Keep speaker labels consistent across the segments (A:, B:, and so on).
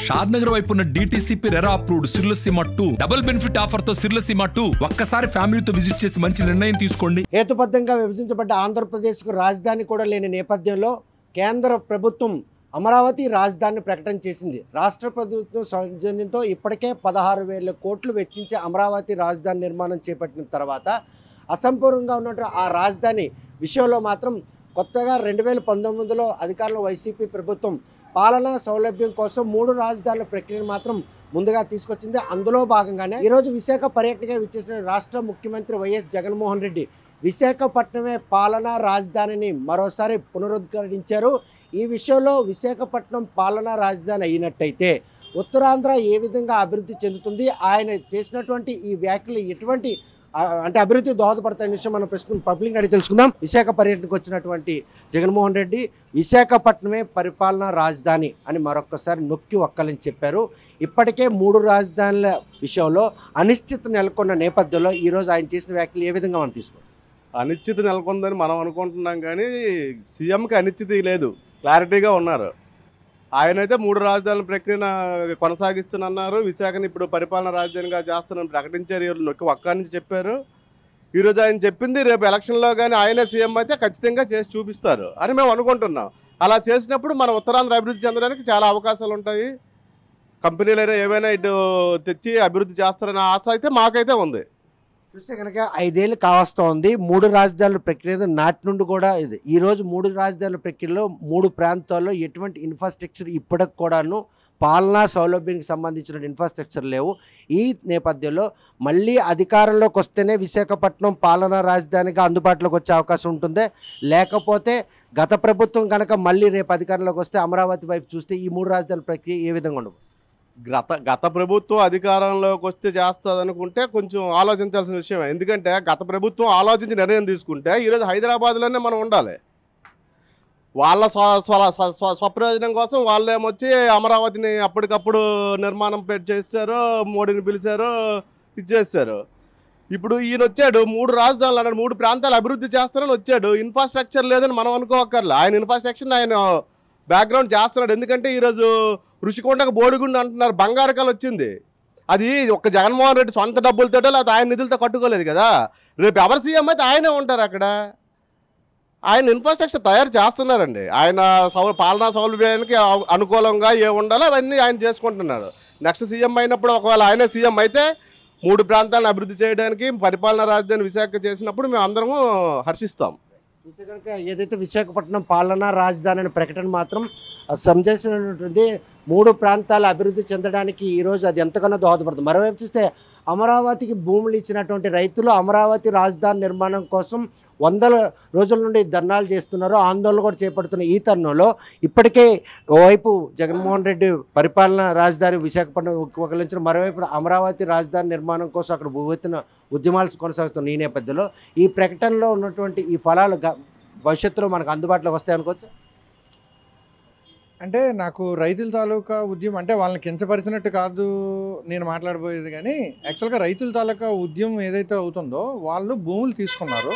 A: షాద్నగర్ వైపు ఉన్న DTCP RERA approved సిర్లసీమ 2 double benefit offer తో సిర్లసీమ 2 ఒక్కసారి ఫ్యామిలీతో విజిట్ చేసి మంచి నిర్ణయం తీసుకోండి.
B: హేతుబద్ధంగా విభజించబడ్డ ఆంధ్రప్రదేశ్కు రాజధాని కూడా లేని నేపథ్యంలో కేంద్ర ప్రభుత్వం అమరావతి రాజధానిని ప్రకటన చేసింది. రాష్ట్ర ప్రభుత్వం సౌజన్యంతో ఇప్పటికే 16,000 కోట్లు వెచ్చించి అమరావతి రాజధాని నిర్మాణం చేపట్టిన తర్వాత అసంపూర్ణంగా ఉన్నట్టు ఆ రాజధాని విషయంలో మాత్రం కొత్తగా 2019లో అధికారంలో వైసీపీ ప్రభుత్వం పాలనా సౌలభ్యం కోసం 3 రాజధానుల ప్రక్రియను మాత్రం ముందుగా తీసుకొచ్చింది. అందులో భాగంగానే ఈరోజు విశాఖ పర్యటనగా విచ్చేసిన రాష్ట్ర ముఖ్యమంత్రి వైఎస్ జగన్మోహన్ రెడ్డి విశాఖపట్నమే పాలనా రాజధానిని మరోసారి పునరుద్ధరించారు. ఈ విషయంలో విశాఖపట్నం పాలనా రాజధాని అయినట్టయితే ఉత్తరాంధ్ర ఏ విధంగా అభివృద్ధి చెందుతుంది, ఆయన చేసినటువంటి ఈ వ్యాఖ్యలు ఎటువంటి అంటే అభివృద్ధి దోహదపడతాయనే విషయం మనం ప్రస్తుతం పబ్లిక్ అడిగి తెలుసుకుందాం. విశాఖ పర్యటనకు వచ్చినటువంటి జగన్మోహన్ రెడ్డి విశాఖపట్నమే పరిపాలనా రాజధాని అని మరొక్కసారి నొక్కి ఒక్కలని చెప్పారు. ఇప్పటికే 3 రాజధానుల విషయంలో అనిశ్చిత నెలకొన్న నేపథ్యంలో ఈరోజు ఆయన చేసిన వ్యాఖ్యలు ఏ విధంగా మనం తీసుకోవాలి?
C: అనిశ్చిత నెలకొందని మనం అనుకుంటున్నాం, కానీ సీఎంకి అనిశ్చితి లేదు, క్లారిటీగా ఉన్నారు. ఆయనైతే 3 రాజధానుల ప్రక్రియను కొనసాగిస్తున్నారు. విశాఖని ఇప్పుడు పరిపాలనా రాజధానిగా చేస్తానని ప్రకటించారు. నొక్కి ఒక్క నుంచి చెప్పారు. ఈరోజు ఆయన చెప్పింది రేపు ఎలక్షన్లో కానీ ఆయనే సీఎం అయితే ఖచ్చితంగా చేసి చూపిస్తారు అని మేము అనుకుంటున్నాం. అలా చేసినప్పుడు మన ఉత్తరాంధ్ర అభివృద్ధి చెందడానికి చాలా అవకాశాలు ఉంటాయి. కంపెనీలైనా ఏవైనా ఇటు తెచ్చి అభివృద్ధి చేస్తారనే ఆశ అయితే మాకైతే ఉంది.
B: చూస్తే కనుక 5 ఏళ్ళు కావస్తోంది 3 రాజధానుల ప్రక్రియ నాటి నుండి కూడా ఇది. ఈరోజు 3 రాజధానుల ప్రక్రియలో 3 ప్రాంతాల్లో ఎటువంటి ఇన్ఫ్రాస్ట్రక్చర్ ఇప్పటికి కూడాను పాలనా సౌలభ్యానికి సంబంధించిన ఇన్ఫ్రాస్ట్రక్చర్ లేవు. ఈ నేపథ్యంలో మళ్ళీ అధికారంలోకి వస్తేనే విశాఖపట్నం పాలనా రాజధానిగా అందుబాటులోకి వచ్చే అవకాశం ఉంటుందే, లేకపోతే గత ప్రభుత్వం కనుక మళ్ళీ రేపు అధికారంలోకి వస్తే అమరావతి వైపు చూస్తే ఈ 3 రాజధానుల ప్రక్రియ ఏ విధంగా ఉండదు?
C: గత ప్రభుత్వం అధికారంలోకి వస్తే చేస్తుంది అనుకుంటే కొంచెం ఆలోచించాల్సిన విషయం. ఎందుకంటే గత ప్రభుత్వం ఆలోచించి నిర్ణయం తీసుకుంటే ఈరోజు హైదరాబాద్లోనే మనం ఉండాలి. వాళ్ళ స్వప్రయోజనం కోసం వాళ్ళు ఏమొచ్చి అమరావతిని అప్పటికప్పుడు నిర్మాణం చేశారు, మోడీని పిలిచారు, ఇచ్చేసారు. ఇప్పుడు ఈయన వచ్చాడు 3 రాజధానులు అన్నాడు, 3 ప్రాంతాలు అభివృద్ధి చేస్తానని వచ్చాడు. ఇన్ఫ్రాస్ట్రక్చర్ లేదని మనం అనుకోవక్కర్లే. ఆయన ఇన్ఫ్రాస్ట్రక్చర్ ఆయన బ్యాక్గ్రౌండ్ చేస్తున్నాడు. ఎందుకంటే ఈరోజు ఋషికొండకు బోడిగుండు అంటున్నారు, బంగారకాలు వచ్చింది. అది ఒక జగన్మోహన్ రెడ్డి సొంత డబ్బులతో లేకపోతే ఆయన నిధులతో కట్టుకోలేదు కదా. రేపు ఎవరు సీఎం అయితే ఆయనే ఉంటారు అక్కడ. ఆయన ఇన్ఫ్రాస్ట్రక్చర్ తయారు చేస్తున్నారండి. ఆయన పాలనా సౌలభ్యానికి అనుకూలంగా ఏ ఉండాలో అవన్నీ ఆయన చేసుకుంటున్నారు. నెక్స్ట్ సీఎం అయినప్పుడు ఒకవేళ ఆయనే సీఎం అయితే 3 ప్రాంతాలను అభివృద్ధి చేయడానికి పరిపాలనా రాజధాని విశాఖ చేసినప్పుడు మేము అందరము హర్షిస్తాం.
B: చూస్తే కనుక ఏదైతే విశాఖపట్నం పాలనా రాజధాని అనే ప్రకటన మాత్రం సంజేసినటువంటి 3 ప్రాంతాల అభివృద్ధి చెందడానికి ఈరోజు అది ఎంతగానో దోహదపడుతుంది. మరోవైపు చూస్తే అమరావతికి భూములు ఇచ్చినటువంటి రైతులు అమరావతి రాజధాని నిర్మాణం కోసం 100 రోజుల నుండి ధర్నాలు చేస్తున్నారు, ఆందోళన కూడా చేపడుతున్న ఈ తరుణంలో ఇప్పటికే ఓవైపు జగన్మోహన్ రెడ్డి పరిపాలన రాజధాని విశాఖపట్నం ఒకలించిన, మరోవైపు అమరావతి రాజధాని నిర్మాణం కోసం అక్కడ భూవెత్తున ఉద్యమాలు కొనసాగుతున్న ఈ నేపథ్యంలో ఈ ప్రకటనలో ఉన్నటువంటి ఈ ఫలాలు భవిష్యత్తులో మనకు అందుబాటులోకి వస్తాయి అనుకోవచ్చు.
D: అంటే నాకు రైతుల తాలూకా ఉద్యమం అంటే వాళ్ళని కించపరిచినట్టు కాదు నేను మాట్లాడబోయేది, కానీ యాక్చువల్గా రైతుల తాలూకా ఉద్యమం ఏదైతే అవుతుందో వాళ్ళు భూములు తీసుకున్నారు,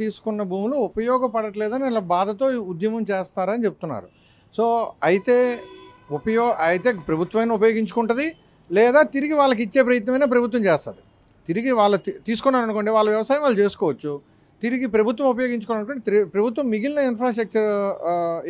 D: తీసుకున్న భూములు ఉపయోగపడట్లేదని ఇలా బాధతో ఉద్యమం చేస్తారని చెప్తున్నారు. సో అయితే ప్రభుత్వమైనా ఉపయోగించుకుంటుంది, లేదా తిరిగి వాళ్ళకి ఇచ్చే ప్రయత్నమైనా ప్రభుత్వం చేస్తుంది. తిరిగి వాళ్ళు తీసుకున్నారు అనుకోండి, వాళ్ళ వ్యవసాయం వాళ్ళు చేసుకోవచ్చు. తిరిగి ప్రభుత్వం ఉపయోగించుకోవాలనుకుంటే ప్రభుత్వం మిగిలిన ఇన్ఫ్రాస్ట్రక్చర్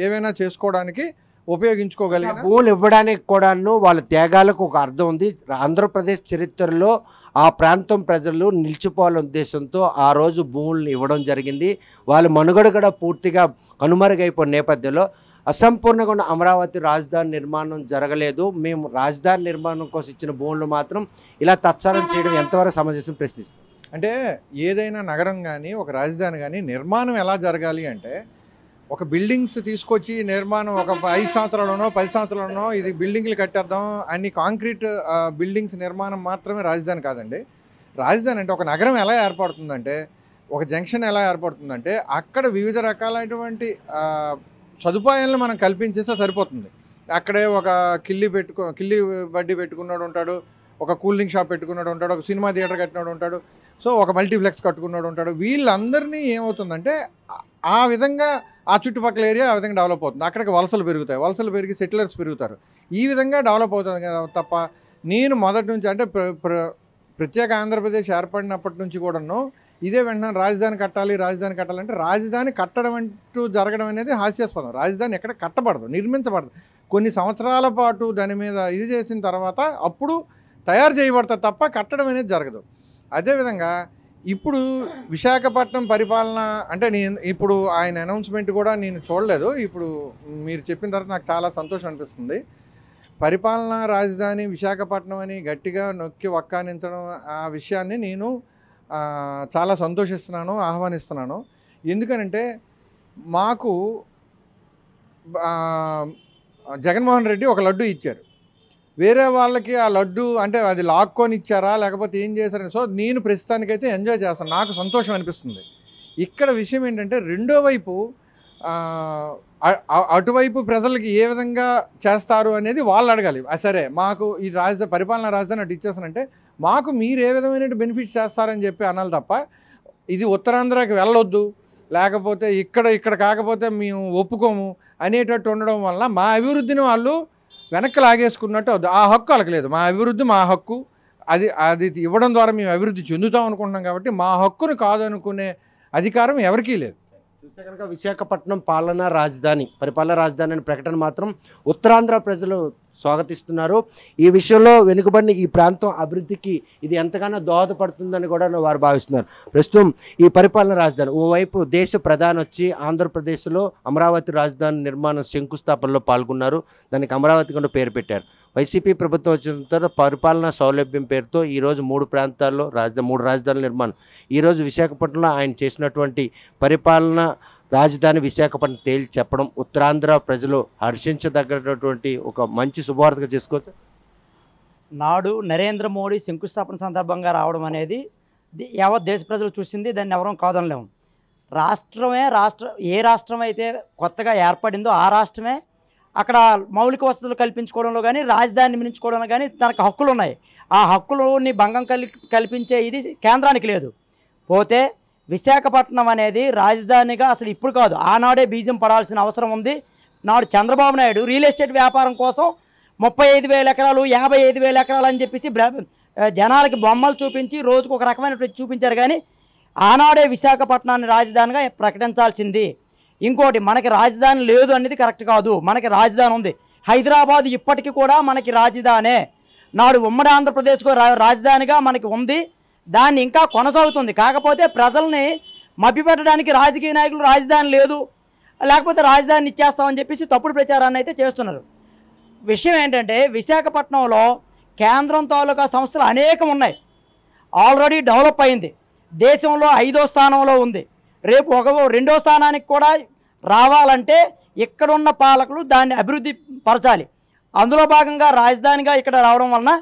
D: ఏవైనా చేసుకోవడానికి ఉపయోగించుకోగలిగిన
B: భూములు ఇవ్వడానికి కూడాను వాళ్ళ త్యాగాలకు ఒక అర్థం ఉంది. ఆంధ్రప్రదేశ్ చరిత్రలో ఆ ప్రాంతం ప్రజలు నిలిచిపోవాలనే ఉద్దేశంతో ఆ రోజు భూములను ఇవ్వడం జరిగింది. వాళ్ళ మనుగడ కూడా పూర్తిగా కనుమరుగైపోయిన నేపథ్యంలో అసంపూర్ణంగా ఉన్న అమరావతి రాజధాని నిర్మాణం జరగలేదు. మేము రాజధాని నిర్మాణం కోసం ఇచ్చిన భూములు మాత్రం ఇలా తత్సారం చేయడం ఎంతవరకు సమంజసం ప్రశ్నిస్తాం.
D: అంటే ఏదైనా నగరం కానీ ఒక రాజధాని కానీ నిర్మాణం ఎలా జరగాలి అంటే ఒక బిల్డింగ్స్ తీసుకొచ్చి నిర్మాణం ఒక 5 సంవత్సరాలనో 10 సంవత్సరాలనో ఇది బిల్డింగ్లు కట్టేద్దాం అన్ని కాంక్రీట్ బిల్డింగ్స్ నిర్మాణం మాత్రమే రాజధాని కాదండి. రాజధాని అంటే ఒక నగరం ఎలా ఏర్పడుతుందంటే, ఒక జంక్షన్ ఎలా ఏర్పడుతుందంటే అక్కడ వివిధ రకాలైనటువంటి సదుపాయాలను మనం కల్పించేస్తే సరిపోతుంది. అక్కడే ఒక కిల్లి బడ్డీ పెట్టుకున్నాడు ఉంటాడు, ఒక కూలింగ్ షాప్ పెట్టుకున్నాడు ఉంటాడు, ఒక సినిమా థియేటర్ కట్టినాడు ఉంటాడు, సో ఒక మల్టీప్లెక్స్ కట్టుకున్నాడు ఉంటాడు. వీళ్ళందరినీ ఏమవుతుందంటే ఆ విధంగా ఆ చుట్టుపక్కల ఏరియా ఆ విధంగా డెవలప్ అవుతుంది. అక్కడికి వలసలు పెరుగుతాయి, వలసలు పెరిగి సెటిలర్స్ పెరుగుతారు. ఈ విధంగా డెవలప్ అవుతుంది కదా తప్ప నేను మొదటి నుంచి అంటే ప్రత్యేక ఆంధ్రప్రదేశ్ ఏర్పడినప్పటి నుంచి కూడాను ఇదే వెంటనే రాజధాని కట్టాలంటే రాజధాని కట్టడం అంటూ జరగడం అనేది హాస్యాస్పదం. రాజధాని ఎక్కడ కట్టబడదు, నిర్మించబడదు. కొన్ని సంవత్సరాల పాటు దాని మీద ఇది చేసిన తర్వాత అప్పుడు తయారు చేయబడతారు తప్ప కట్టడం అనేది జరగదు. అదేవిధంగా ఇప్పుడు విశాఖపట్నం పరిపాలన అంటే ఇప్పుడు ఆయన అనౌన్స్మెంట్ కూడా నేను చూడలేదు. ఇప్పుడు మీరు చెప్పిన తర్వాత నాకు చాలా సంతోషం అనిపిస్తుంది. పరిపాలనా రాజధాని విశాఖపట్నం అని గట్టిగా నొక్కి వక్కానించడం ఆ విషయాన్ని నేను చాలా సంతోషిస్తున్నాను, ఆహ్వానిస్తున్నాను. ఎందుకనంటే మాకు జగన్మోహన్ రెడ్డి ఒక లడ్డు ఇచ్చారు. వేరే వాళ్ళకి ఆ లడ్డు అంటే అది లాక్కొని ఇచ్చారా లేకపోతే ఏం చేశారని సో నేను ప్రస్తుతానికైతే ఎంజాయ్ చేస్తాను, నాకు సంతోషం అనిపిస్తుంది. ఇక్కడ విషయం ఏంటంటే రెండో వైపు అటువైపు ప్రజలకి ఏ విధంగా చేస్తారు అనేది వాళ్ళు అడగాలి. సరే మాకు ఈ పరిపాలనా రాజధాని అటు ఇచ్చేస్తానంటే మాకు మీరు ఏ విధమైన బెనిఫిట్స్ చేస్తారని చెప్పి అనాలి తప్ప ఇది ఉత్తరాంధ్రకి వెళ్ళొద్దు లేకపోతే ఇక్కడ కాకపోతే మేము ఒప్పుకోము అనేటట్టు ఉండడం వల్ల మా అభివృద్ధిని వాళ్ళు వెనక్కి లాగేసుకున్నట్టు ఆ హక్కు వాళ్ళకి లేదు. మా అభివృద్ధి మా హక్కు, అది ఇవ్వడం ద్వారా మేము అభివృద్ధి చెందుతాం అనుకుంటున్నాం కాబట్టి మా హక్కును కాదనుకునే అధికారం ఎవరికీ లేదు.
B: చూస్తే కనుక విశాఖపట్నం పరిపాలనా రాజధాని అనే ప్రకటన మాత్రం ఉత్తరాంధ్ర ప్రజలు స్వాగతిస్తున్నారు. ఈ విషయంలో వెనుకబడిన ఈ ప్రాంతం అభివృద్ధికి ఇది ఎంతగానో దోహదపడుతుందని కూడా వారు భావిస్తున్నారు. ప్రస్తుతం ఈ పరిపాలనా రాజధాని ఓవైపు దేశ ప్రధాని వచ్చి ఆంధ్రప్రదేశ్లో అమరావతి రాజధాని నిర్మాణ శంకుస్థాపనలో పాల్గొన్నారు. దానికి అమరావతి కూడా పేరు పెట్టారు. వైసీపీ ప్రభుత్వం వచ్చిన తర్వాత పరిపాలనా సౌలభ్యం పేరుతో ఈరోజు 3 ప్రాంతాల్లో 3 రాజధానుల నిర్మాణం. ఈరోజు విశాఖపట్నంలో ఆయన చేసినటువంటి పరిపాలనా రాజధాని విశాఖపట్నం తేల్చి చెప్పడం ఉత్తరాంధ్ర ప్రజలు హర్షించదగ్గటువంటి ఒక మంచి శుభవార్తగా చేసుకోవచ్చు.
E: నాడు నరేంద్ర మోడీ శంకుస్థాపన సందర్భంగా రావడం అనేది యావత్ దేశ ప్రజలు చూసింది, దాన్ని ఎవరం కాదనలేము. ఏ రాష్ట్రం అయితే కొత్తగా ఏర్పడిందో ఆ రాష్ట్రమే అక్కడ మౌలిక వసతులు కల్పించుకోవడంలో కానీ రాజధాని నిర్మించుకోవడంలో కానీ తనకు హక్కులు ఉన్నాయి. ఆ హక్కులని భంగం కల్పించే ఇది కేంద్రానికి లేదు. పోతే విశాఖపట్నం అనేది రాజధానిగా అసలు ఇప్పుడు కాదు, ఆనాడే బీజం పడాల్సిన అవసరం ఉంది. నాడు చంద్రబాబు నాయుడు రియల్ ఎస్టేట్ వ్యాపారం కోసం 35,000 ఎకరాలు 55,000 ఎకరాలు అని చెప్పేసి జనాలకి బొమ్మలు చూపించి రోజుకు ఒక రకమైన చూపించారు. కానీ ఆనాడే విశాఖపట్నాన్ని రాజధానిగా ప్రకటించాల్సింది. ఇంకోటి, మనకి రాజధాని లేదు అనేది కరెక్ట్ కాదు, మనకి రాజధాని ఉంది. హైదరాబాద్ ఇప్పటికీ కూడా మనకి రాజధానే. నాడు ఉమ్మడి ఆంధ్రప్రదేశ్కు రాజధానిగా మనకి ఉంది, దాన్ని ఇంకా కొనసాగుతుంది. కాకపోతే ప్రజల్ని మభ్యపెట్టడానికి రాజకీయ నాయకులు రాజధాని లేదు లేకపోతే రాజధాని ఇచ్చేస్తామని చెప్పేసి తప్పుడు ప్రచారాన్ని అయితే చేస్తున్నారు. విషయం ఏంటంటే విశాఖపట్నంలో కేంద్రం తాలూకా సంస్థలు అనేకం ఉన్నాయి. ఆల్రెడీ డెవలప్ అయింది, దేశంలో 5వ స్థానంలో ఉంది. రేపు 2వ స్థానానికి కూడా రావాలంటే ఇక్కడున్న పాలకులు దాన్ని అభివృద్ధి పరచాలి. అందులో భాగంగా రాజధానిగా ఇక్కడ రావడం వలన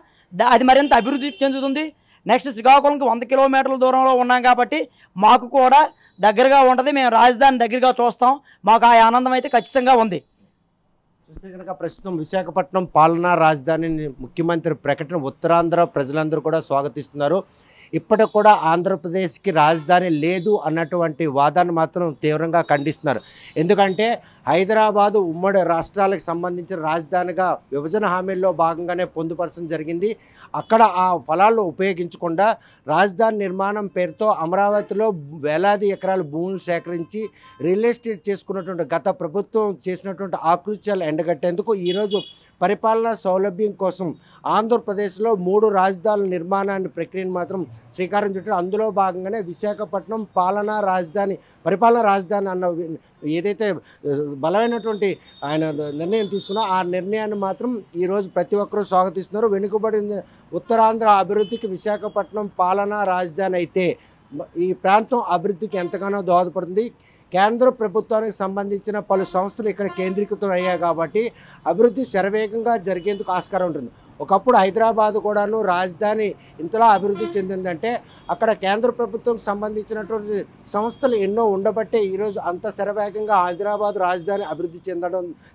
E: అది మరింత అభివృద్ధి చెందుతుంది. నెక్స్ట్ శ్రీకాకుళంకి 100 కిలోమీటర్ల దూరంలో ఉన్నాం కాబట్టి మాకు కూడా దగ్గరగా ఉంటుంది, మేము రాజధాని దగ్గరగా చూస్తాం, మాకు ఆ ఆనందం అయితే ఖచ్చితంగా ఉంది.
B: చూస్తే కనుక ప్రస్తుతం విశాఖపట్నం పాలనా రాజధాని ముఖ్యమంత్రి ప్రకటన ఉత్తరాంధ్ర ప్రజలందరూ కూడా స్వాగతిస్తున్నారు. ఇప్పటికి కూడా ఆంధ్రప్రదేశ్కి రాజధాని లేదు అన్నటువంటి వాదాన్ని మాత్రం తీవ్రంగా ఖండిస్తున్నారు. ఎందుకంటే హైదరాబాదు ఉమ్మడి రాష్ట్రాలకు సంబంధించిన రాజధానిగా విభజన హామీల్లో భాగంగానే పొందుపరచడం జరిగింది. అక్కడ ఆ ఫలాలను ఉపయోగించకుండా రాజధాని నిర్మాణం పేరుతో అమరావతిలో వేలాది ఎకరాల భూములు సేకరించి రియల్ ఎస్టేట్ చేసుకున్నటువంటి గత ప్రభుత్వం చేసినటువంటి ఆకృత్యాలు ఎండగట్టేందుకు ఈరోజు పరిపాలనా సౌలభ్యం కోసం ఆంధ్రప్రదేశ్లో 3 రాజధానుల నిర్మాణాన్ని ప్రక్రియను మాత్రం శ్రీకారం చుట్టారు. అందులో భాగంగానే విశాఖపట్నం పరిపాలనా రాజధాని అన్న ఏదైతే బలమైనటువంటి ఆయన నిర్ణయం తీసుకున్నా ఆ నిర్ణయాన్ని మాత్రం ఈరోజు ప్రతి ఒక్కరూ స్వాగతిస్తున్నారు. వెనుకబడిన ఉత్తరాంధ్ర అభివృద్ధికి విశాఖపట్నం పాలనా రాజధాని అయితే ఈ ప్రాంతం అభివృద్ధికి ఎంతగానో దోహదపడుతుంది. కేంద్ర ప్రభుత్వానికి సంబంధించిన పలు సంస్థలు ఇక్కడ కేంద్రీకృతం అయ్యాయి కాబట్టి అభివృద్ధి శరవేగంగా జరిగేందుకు ఆస్కారం ఉంటుంది. ఒకప్పుడు హైదరాబాద్ కూడాను రాజధాని ఇంతలా అభివృద్ధి చెందిందంటే అక్కడ కేంద్ర ప్రభుత్వంకి సంబంధించినటువంటి సంస్థలు ఎన్నో ఉండబట్టే ఈరోజు అంత శరవేగంగా హైదరాబాద్ రాజధాని అభివృద్ధి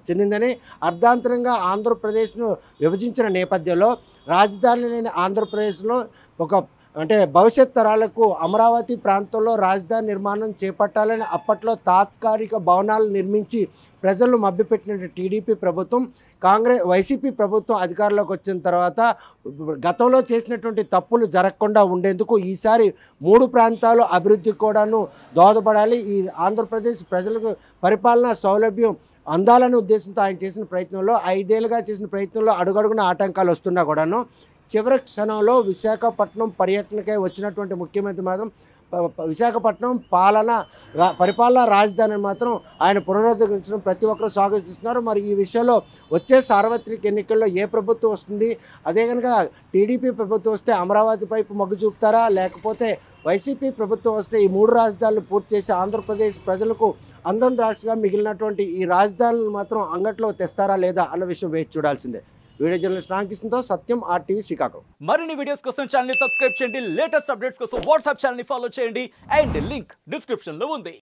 B: చెందిందని అర్ధాంతరంగా ఆంధ్రప్రదేశ్ను విభజించిన నేపథ్యంలో రాజధాని లేని ఆంధ్రప్రదేశ్లో ఒక అంటే భవిష్యత్ తరాలకు అమరావతి ప్రాంతంలో రాజధాని నిర్మాణం చేపట్టాలని అప్పట్లో తాత్కాలిక భవనాలు నిర్మించి ప్రజలను మభ్యపెట్టిన టీడీపీ ప్రభుత్వం వైసీపీ ప్రభుత్వం అధికారంలోకి వచ్చిన తర్వాత గతంలో చేసినటువంటి తప్పులు జరగకుండా ఉండేందుకు ఈసారి 3 ప్రాంతాలు అభివృద్ధికి కూడాను దోహదపడాలి, ఈ ఆంధ్రప్రదేశ్ ప్రజలకు పరిపాలనా సౌలభ్యం అందాలనే ఉద్దేశంతో ఆయన చేసిన ప్రయత్నంలో 5 ఏళ్ళుగా చేసిన ప్రయత్నంలో అడుగడుగున ఆటంకాలు వస్తున్నా కూడాను చివరి క్షణంలో విశాఖపట్నం పర్యటనకై వచ్చినటువంటి ముఖ్యమంత్రి మాత్రం విశాఖపట్నం పరిపాలనా రాజధాని మాత్రం ఆయన పునరుద్ధరించడం ప్రతి ఒక్కరూ స్వాగతిస్తున్నారు. మరి ఈ విషయంలో వచ్చే సార్వత్రిక ఎన్నికల్లో ఏ ప్రభుత్వం వస్తుంది, అదే కనుక టీడీపీ ప్రభుత్వం వస్తే అమరావతి వైపు మొగ్గు చూపుతారా, లేకపోతే వైసీపీ ప్రభుత్వం వస్తే ఈ 3 రాజధానులు పూర్తి చేసి ఆంధ్రప్రదేశ్ ప్రజలకు అందం రాష్ట్రంగా మిగిలినటువంటి ఈ రాజధానులు మాత్రం అంగట్లో తెస్తారా లేదా అన్న విషయం వేచి చూడాల్సిందే. వీడియో జర్నలిస్ట్ రామకృష్ణతో సత్యం, RTV శ్రీకాకుళం.
F: మరిన్ని వీడియోస్ కోసం ఛానల్ ని సబ్స్క్రైబ్ చేయండి, లేటెస్ట్ అప్డేట్స్ కోసం వాట్సాప్ ఛానల్ ని ఫాలో చేయండి అండ్ లింక్ డిస్క్రిప్షన్ లో ఉంది.